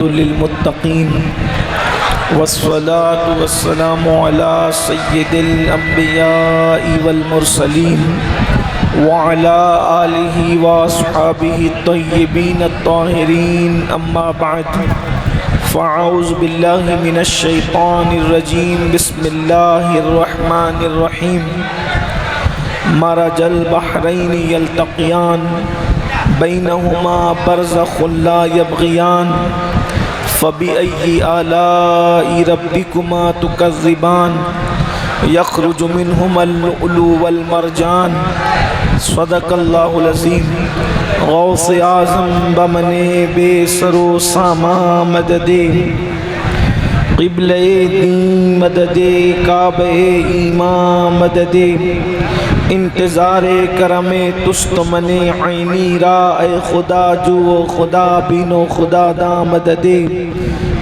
للمتقين والصلاة والسلام على سيد الأنبياء والمرسلين وعلى آله وأصحابه الطيبين الطاهرين أما بعد فأعوذ بالله من الشيطان الرجيم بسم الله الرحمن الرحيم مرج البحرين يلتقيان بينهما برزخ لا يبغيان فبأي آلاء ربكما تكذبان يخرج منهما اللؤلؤ والمرجان صدق اللہ العظیم غوث اعظم بمنے بے سر و ساما مددے قبلِ دین مددے کعبہ ایمان مددے انتظار کرم تست من عینی را اے خدا جو خدا بینو خدا دا مددے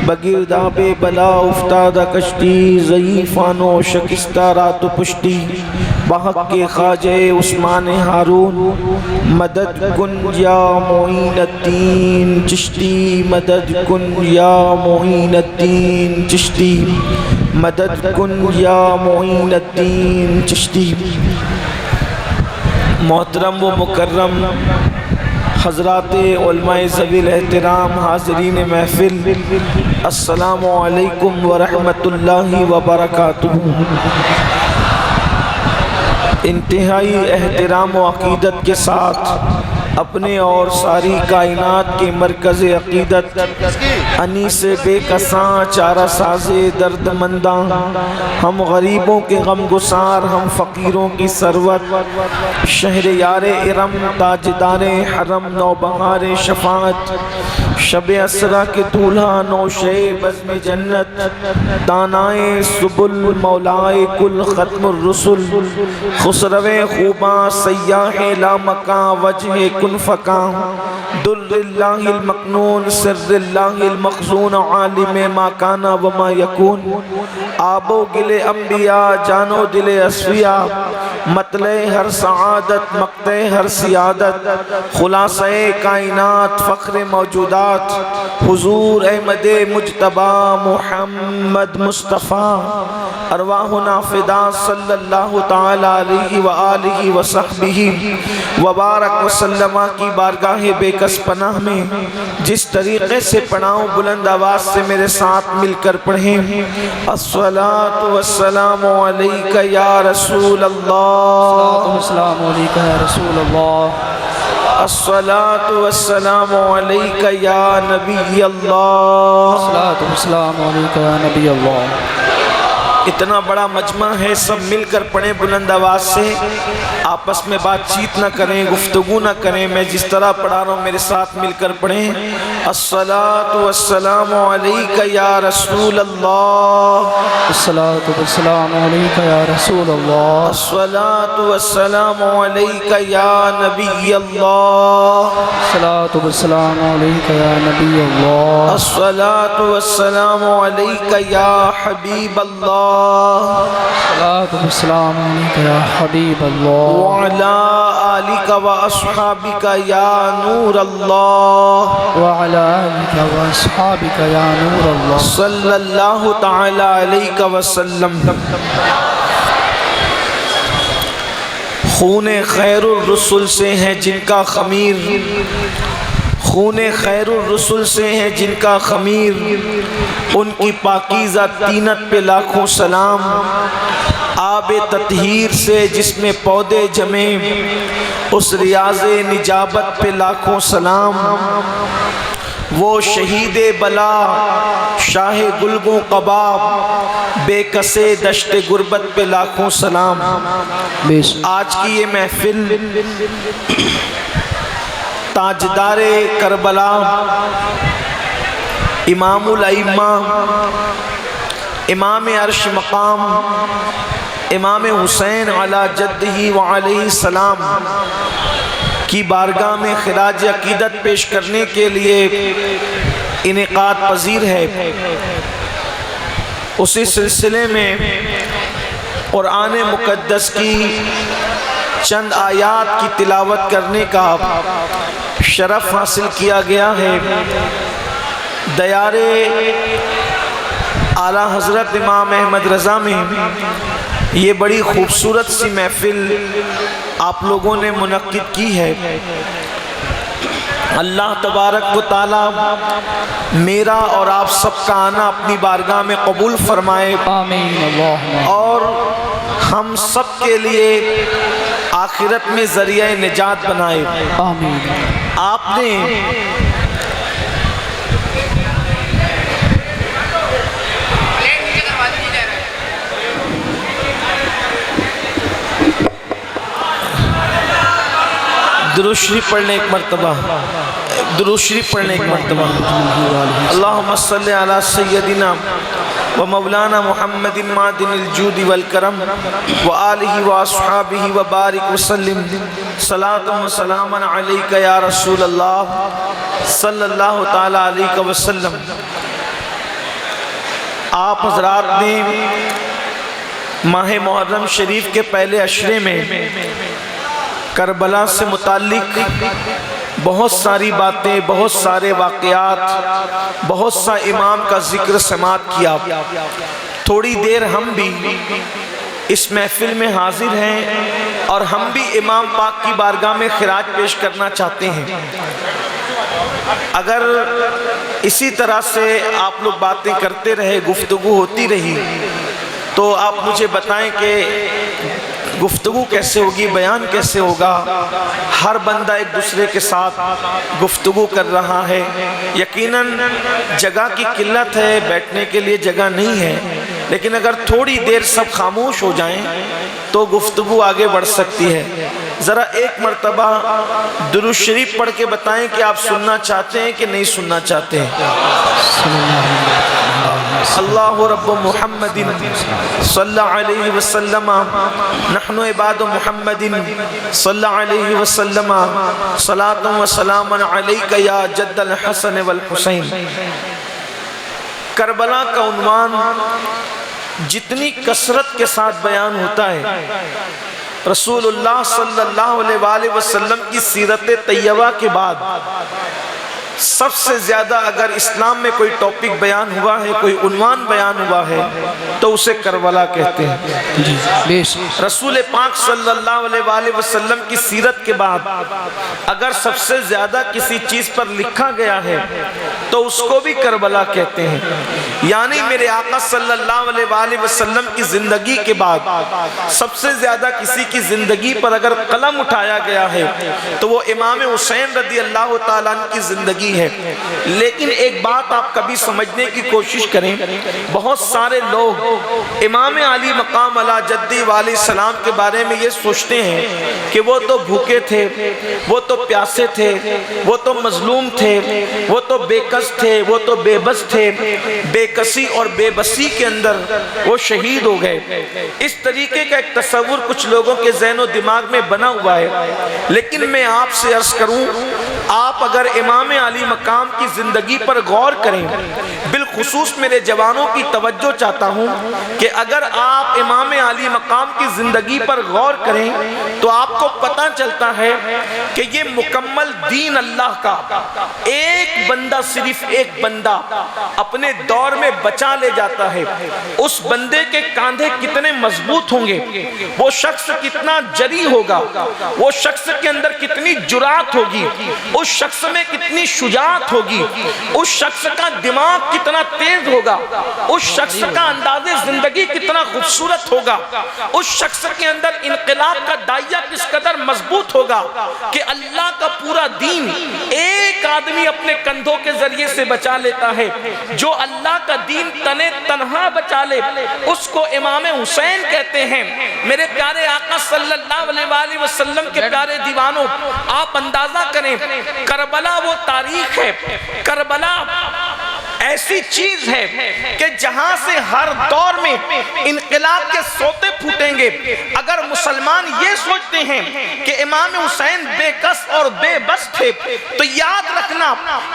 بگردہ بے بلا افتادہ کشتی ضعیفان و شکستہ رات و پشتی بحق کے خواجہ عثمان ہارون مدد کن یا معین الدین چشتی مدد کن یا معین الدین چشتی مدد کن یا معین الدین چشتی۔ محترم و مکرم حضرات علماء ذوی الاحترام حاضرین محفل، السلام علیکم ورحمۃ اللہ وبرکاتہ۔ انتہائی احترام و عقیدت کے ساتھ اپنے اور ساری کائنات کے مرکز عقیدت انیس بے کساں چارہ ساز درد منداں، ہم غریبوں کے غم گسار، ہم فقیروں کی ثروت، شہر یار ارم تاجدار حرم نوبہار شفاعت، شب اسرا کے دولہا نوشے بزم جنت، دانائے سبل مولائے کل ختم الرسل، خسرو خوباں سیاح لامکاں وجہ کن فکاں، در اللہ المکنون سر اللہ المخزون عالم ما کانا وما یکون، آب و گل انبیاء جانو دل اصفیاء، مطلع ہر سعادت مقطع ہر سیادت، خلاصہ کائنات فخر موجودات، حضور احمد مجتبی محمد مصطفیٰ، ارواحنا فدا صلی اللہ تعالی علیہ وآلہ وصحبہ وبارک وسلم کی بارگاہ بے کس پناہ میں جس طریقے سے پڑھاؤں بلند آواز سے میرے ساتھ مل کر پڑھیں۔ الصلاۃ والسلام علیک یا رسول اللہ، السلام علیکہ یا رسول اللہ، الصلاۃ والسلام علیک یا نبی اللہ، السلام علیکہ یا نبی اللہ۔ اتنا بڑا مجمع ہے، سب مل کر پڑھیں بلند آواز سے، آپس میں بات چیت نہ کریں، گفتگو نہ کریں، میں جس طرح پڑھا رہا ہوں میرے ساتھ مل کر پڑھیں۔ الصلاۃ والسلام علیک یا رسول اللہ، الصلاۃ والسلام علیکہ یا رسول اللہ، الصلاۃ والسلام علیک یا نبی اللہ، الصلاۃ والسلام علیکہ یا نبی اللہ، الصلاۃ والسلام علیک یا حبیب اللہ، الصلاۃ والسلام علیکہ یا حبیب اللہ، وعلی آلک و اصحابک یا نور اللہ، وعلی آلک و اصحابک یا نور اللہ، صلی اللہ تعالی علیہ وسلم۔ خون خیر الرسل سے ہے جن کا خمیر، خون خیر الرسل سے ہے جن کا خمیر، ان کی پاکیزہ طینت پہ لاکھوں سلام، آب تطہیر سے جس میں پودے جمے اس ریاض نجابت پہ لاکھوں سلام، وہ شہید بلا شاہ گلگوں قباب بے کسے دشت غربت پہ لاکھوں سلام۔ آج کی یہ محفل تاجدار کربلا امام الائمہ امام عرش مقام امام حسین علی جدہ وعلیہ السلام کی بارگاہ میں خراج عقیدت پیش کرنے کے لیے انعقاد پذیر ہے۔ اسی سلسلے میں قرآن مقدس کی چند آیات کی تلاوت کرنے کا شرف حاصل کیا گیا ہے۔ دیارے اعلیٰ حضرت امام احمد رضا میں یہ بڑی خوبصورت سی محفل آپ لوگوں نے منعقد کی ہے۔ اللہ تبارک و تعالی میرا اور آپ سب کا آنا اپنی بارگاہ میں قبول فرمائے، آمین اللہم اور ہم سب کے لیے آخرت میں ذریعہ نجات بنائے۔ آمین۔ آپ نے درود شریف پڑھنے ایک مرتبہ، درود شریف پڑھنے ایک مرتبہ۔ اللہم صلی علی سیدنا و مولانا محمد معدن الجود والکرم و آلہ و اصحابہ و بارک وسلم، صلاۃ و سلاما علیک یا رسول اللہ صلی اللہ تعالی علیہ وسلم۔ آپ حضرات نے ماہ محرم شریف کے پہلے عشرے میں کربلا سے متعلق بہت ساری باتیں، بہت سارے واقعات، بہت سا امام کا ذکر سماعت کیا۔ تھوڑی دیر ہم بھی اس محفل میں حاضر ہیں اور ہم بھی امام پاک کی بارگاہ میں خراج پیش کرنا چاہتے ہیں۔ اگر اسی طرح سے آپ لوگ باتیں کرتے رہے، گفتگو ہوتی رہی، تو آپ مجھے بتائیں کہ گفتگو کیسے ہوگی، بیان کیسے ہوگا؟ ہر بندہ ایک دوسرے کے ساتھ گفتگو کر رہا ہے، یقیناً جگہ کی قلت ہے، بیٹھنے کے لیے جگہ نہیں ہے، لیکن اگر تھوڑی دیر سب خاموش ہو جائیں تو گفتگو آگے بڑھ سکتی ہے۔ ذرا ایک مرتبہ درود شریف پڑھ کے بتائیں کہ آپ سننا چاہتے ہیں کہ نہیں سننا چاہتے ہیں۔ اللہ رب محمد صلی علیہ وسلم، نحن عباد محمد صلی علیہ وسلم، صلاۃ و سلام علیک یا جد الحسن والحسین۔ کربلا کا عنوان جتنی کثرت کے ساتھ بیان ہوتا ہے، رسول اللہ صلی اللہ علیہ وآلہ وسلم کی سیرت طیبہ کے بعد سب سے زیادہ اگر اسلام میں کوئی ٹاپک بیان ہوا ہے، کوئی عنوان بیان ہوا ہے، تو اسے کربلا کہتے ہیں۔ رسول پاک صلی اللہ علیہ وآلہ وسلم کی سیرت کے بعد اگر سب سے زیادہ کسی چیز پر لکھا گیا ہے تو اس کو بھی کربلا کہتے ہیں۔ یعنی میرے آقا صلی اللہ علیہ وآلہ وسلم کی زندگی کے بعد سب سے زیادہ کسی کی زندگی پر اگر قلم اٹھایا گیا ہے تو وہ امام حسین رضی اللہ تعالیٰ عنہ کی زندگی ہے۔ لیکن ایک بات آپ کبھی سمجھنے کی کوشش کریں، بہت سارے لوگ امام علی مقام علی جدی علیہ السلام کے بارے میں یہ سوچتے ہیں کہ وہ تو بھوکے تھے، وہ تو پیاسے تھے، وہ تو مظلوم تھے، وہ تو بے کس تھے، وہ تو بے بس تھے، بے کسی اور بے بسی کے اندر وہ شہید ہو گئے۔ اس طریقے کا ایک تصور کچھ لوگوں کے ذہن و دماغ میں بنا ہوا ہے۔ لیکن میں آپ سے عرض کروں، آپ اگر امام علی مقام کی زندگی پر غور کریں، بالخصوص میرے جوانوں کی توجہ چاہتا ہوں کہ اگر آپ امام علی مقام کی زندگی پر غور کریں تو آپ کو پتہ چلتا ہے کہ یہ مکمل دین اللہ کا ایک بندہ، صرف ایک بندہ اپنے دور میں بچا لے جاتا ہے۔ اس بندے کے کاندھے کتنے مضبوط ہوں گے، وہ شخص کتنا جری ہوگا، وہ شخص کے اندر کتنی جرات ہوگی، اس شخص میں کتنی شجاعت ہوگی، اس شخص کا دماغ کتنا تیز ہوگا، اس شخص کا انداز زندگی کتنا خوبصورت ہوگا، اس شخص کے اندر انقلاب کا دائیا کس قدر مضبوط ہوگا کہ اللہ کا پورا دین ایک آدمی اپنے کندھوں کے ذریعے سے بچا لیتا ہے۔ جو اللہ کا دین تنے تنہا بچا لے اس کو امام حسین کہتے ہیں۔ میرے پیارے آقا صلی اللہ علیہ وآلہ وسلم کے پیارے دیوانوں، آپ اندازہ کریں، کربلا وہ تاریخ ہے، کربلا ایسی چیز ہے کہ جہاں سے ہر دور میں انقلاب کے سوتے پھوٹیں گے۔ اگر مسلمان یہ سوچتے ہیں کہ امام حسین بے کس اور بے بس تھے تو یاد رکھنا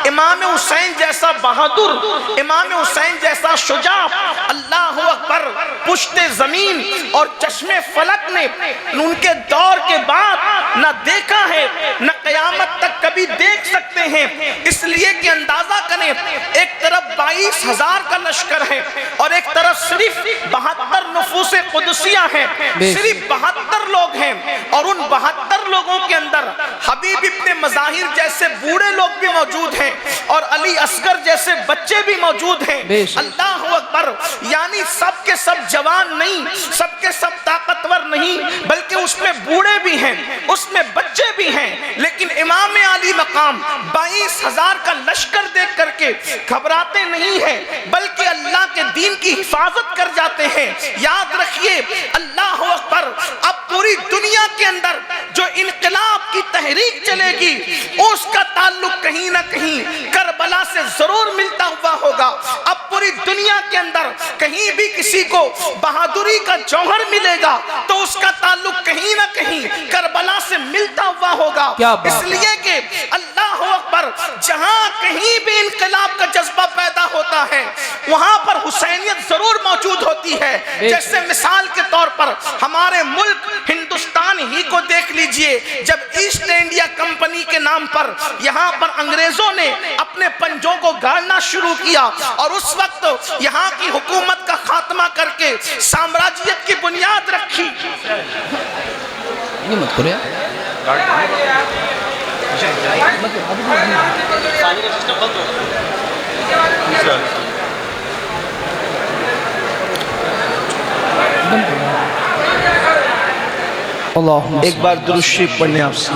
امام حسین جیسا بہادر، امام حسین جیسا شجاع، اللہ اکبر، پشت زمین اور چشم فلک نے ان کے دور کے بعد نہ دیکھا ہے نہ قیامت تک کبھی دیکھ سکتے ہیں۔ اس لیے کہ اندازہ کریں، ایک طرف 22,000 کا لشکر ہے اور ایک طرف صرف 72 نفوس قدسیہ ہیں، صرف 72 لوگ ہیں، اور ان 72 لوگوں کے اندر حبیب ابن مظاہر جیسے بوڑھے لوگ بھی موجود ہیں اور علی اصغر جیسے بچے بھی موجود ہیں۔ اللہ اکبر، یعنی سب کے سب جوان نہیں، سب کے سب طاقتور نہیں، بلکہ اس میں بوڑھے بھی ہیں، اس میں بچے بھی ہیں، لیکن امام علی مقام 22,000 کا لشکر دیکھ کر کے گھبراتے نہیں ہیں، بلکہ اللہ کے دین کی حفاظت کر جاتے ہیں۔ یاد رکھیے، اللہ اکبر، اب پوری دنیا کے اندر جو انقلاب کی تحریک چلے گی اس کا تعلق کہیں نہ کہیں کربلا سے ضرور ملتا ہوا ہوگا۔ اب پوری دنیا کے اندر کہیں بھی کسی کو بہادری کا جوہر ملے گا تو اس کا تعلق کہیں نہ کہیں کربلا سے ملتا ہوا ہوگا۔ اس لیے کہ اللہ اکبر، جہاں کہیں بھی انقلاب کا جذبہ پیدا ہوتا ہے وہاں پر حسینیت ضرور موجود ہوتی ہے۔ جیسے مثال کے طور پر ہمارے ملک ہندوستان ہی کو دیکھ لیجئے، جب ایسٹ انڈیا کمپنی کے نام پر یہاں پر انگریزوں نے اپنے پنجوں کو گاڑنا شروع کیا اور اس وقت یہاں کی حکومت کا خاتمہ کر کے سامراجیت کی بنیاد رکھی۔ یہ مت کرے ایک بار درود شریف پڑھنے آپ سے۔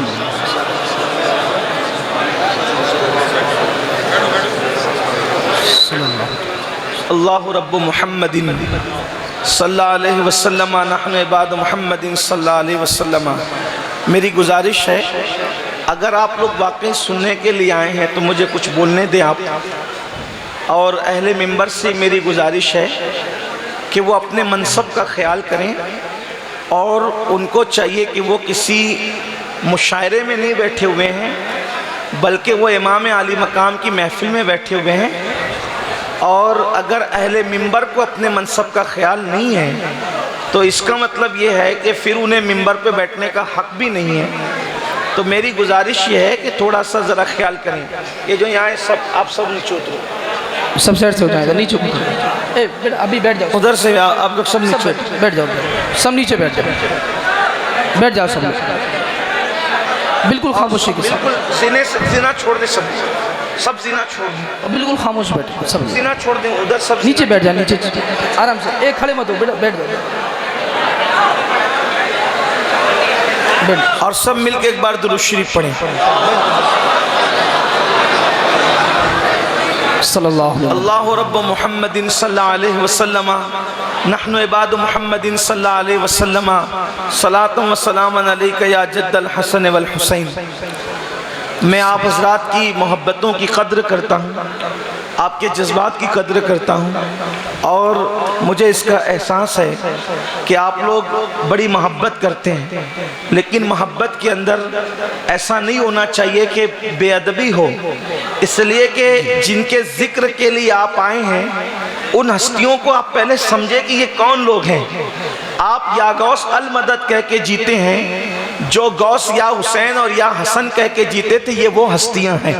اللہ رب محمد صلی اللہ علیہ وسلم نحن عباد محمد صلی اللہ علیہ وسلم۔ میری گزارش ہے، اگر آپ لوگ واقعی سننے کے لیے آئے ہیں تو مجھے کچھ بولنے دیں آپ، اور اہل منبر سے میری گزارش ہے کہ وہ اپنے منصب کا خیال کریں، اور ان کو چاہیے کہ وہ کسی مشاعرے میں نہیں بیٹھے ہوئے ہیں بلکہ وہ امام علی مقام کی محفل میں بیٹھے ہوئے ہیں، اور اگر اہل منبر کو اپنے منصب کا خیال نہیں ہے تو اس کا مطلب یہ ہے کہ پھر انہیں منبر پہ بیٹھنے کا حق بھی نہیں ہے۔ تو میری گزارش یہ ہے کہ تھوڑا سا ذرا خیال کریں۔ یہ جو یہاں سب آپ سب نیچے اترو، سب سیٹ سے ہو جائے گا، نیچے ابھی بیٹھ جاؤ، ادھر سے آپ لوگ سب نیچے بیٹھ جاؤ، سب نیچے بیٹھ جاؤ، بیٹھ جاؤ سب بالکل خاموشی کے ساتھ، بالکل زنا چھوڑ دیں، سب زنا چھوڑ دیں، بالکل خاموش بیٹھ، سب زنا چھوڑ دیں، ادھر سب نیچے بیٹھ جائیں، نیچے آرام سے، ایک کھڑے مت ہو، بیٹھ جاؤ، اور سب مل کے ایک بار درود شریف پڑھیں۔ صلی اللہ علیہ وسلم۔ اللہ رب محمد صلی اللہ علیہ وسلم نحن عباد محمد صلی اللہ علیہ وسلم صلاۃ و سلام علیک یا جد الحسن والحسین۔ میں آپ حضرات کی محبتوں کی قدر کرتا ہوں، آپ کے جذبات کی قدر کرتا ہوں، اور مجھے اس کا احساس ہے کہ آپ لوگ بڑی محبت کرتے ہیں، لیکن محبت کے اندر ایسا نہیں ہونا چاہیے کہ بے ادبی ہو، اس لیے کہ جن کے ذکر کے لیے آپ آئے ہیں ان ہستیوں کو آپ پہلے سمجھے کہ یہ کون لوگ ہیں۔ آپ یا غوث المدد کہہ کے جیتے ہیں، جو غوث یا حسین اور یا حسن کہہ کے جیتے تھے یہ وہ ہستیاں ہیں۔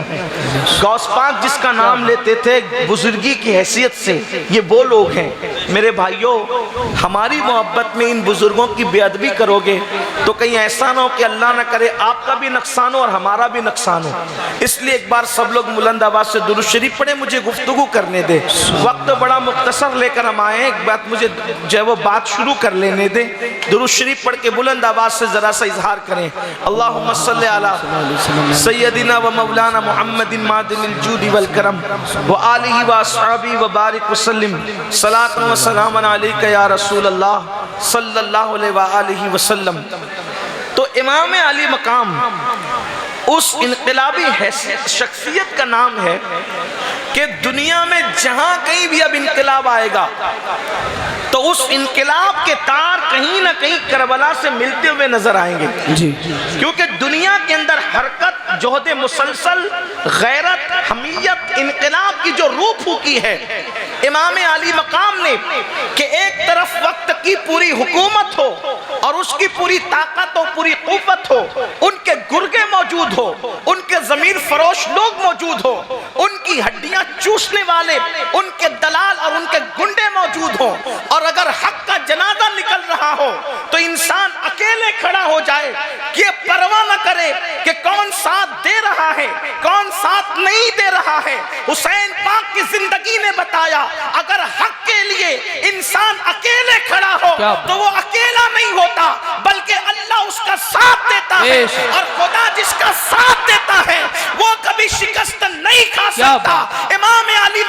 غوث پاک جس کا نام لیتے تھے بزرگی کی حیثیت سے، یہ وہ لوگ ہیں۔ میرے بھائیوں، ہماری محبت میں ان بزرگوں کی بے ادبی کرو گے تو کہیں ایسا نہ ہو کہ اللہ نہ کرے آپ کا بھی نقصان ہو اور ہمارا بھی نقصان ہو۔ اس لیے ایک بار سب لوگ بلند آواز سے درود شریف پڑھیں، مجھے گفتگو کرنے دے، وقت بڑا مختصر لے کر ہم آئے ہیں، ایک بات مجھے جو ہے وہ بات شروع کر لینے دے۔ درود شریف پڑھ کے بلند آواز سے ذرا سا اظہار کریں، اللہم صلی علی سیدنا و مولانا محمد معدن الجود والکرم وآلہ واصحابہ وبارک وسلم، صلاۃ و سلام علیک یا رسول اللہ صلی اللہ علیہ وآلہ وسلم۔ تو امام علی مقام اس انقلابی شخصیت کا نام ہے کہ دنیا میں جہاں کہیں بھی اب انقلاب آئے گا تو اس انقلاب کے تار کہیں نہ کہیں کربلا سے ملتے ہوئے نظر آئیں گے جی کیونکہ دنیا کے اندر حرکت، جہد مسلسل، غیرت، حمیت، انقلاب کی جو روح پھونکی ہے امام علی مقام نے کہ ایک طرف وقت کی پوری حکومت ہو اور اس کی پوری طاقت ہو، پوری قوت ہو، ان کے گرگے موجود ہو، ان کے ضمیر فروش لوگ موجود ہو، ان کی ہڈیاں چوسنے والے، ان کے دلال اور ان کے گنڈے موجود ہوں، اور اگر حق کا جنازہ نکل رہا ہو تو انسان اکیلے کھڑا ہو جائے، یہ پرواہ نہ کرے کہ کون ساتھ دے رہا ہے کون ساتھ نہیں دے رہا ہے۔ حسین پاک کی زندگی نے بتایا اگر حق کے لیے انسان اکیلے کھڑا ہو تو وہ اکیلا نہیں ہوتا بلکہ اللہ اس کا ساتھ دیتا ہے، اور خدا جس کا ساتھ دیتا ہے وہ کبھی شکست نہیں کھا سکتا۔ امام علی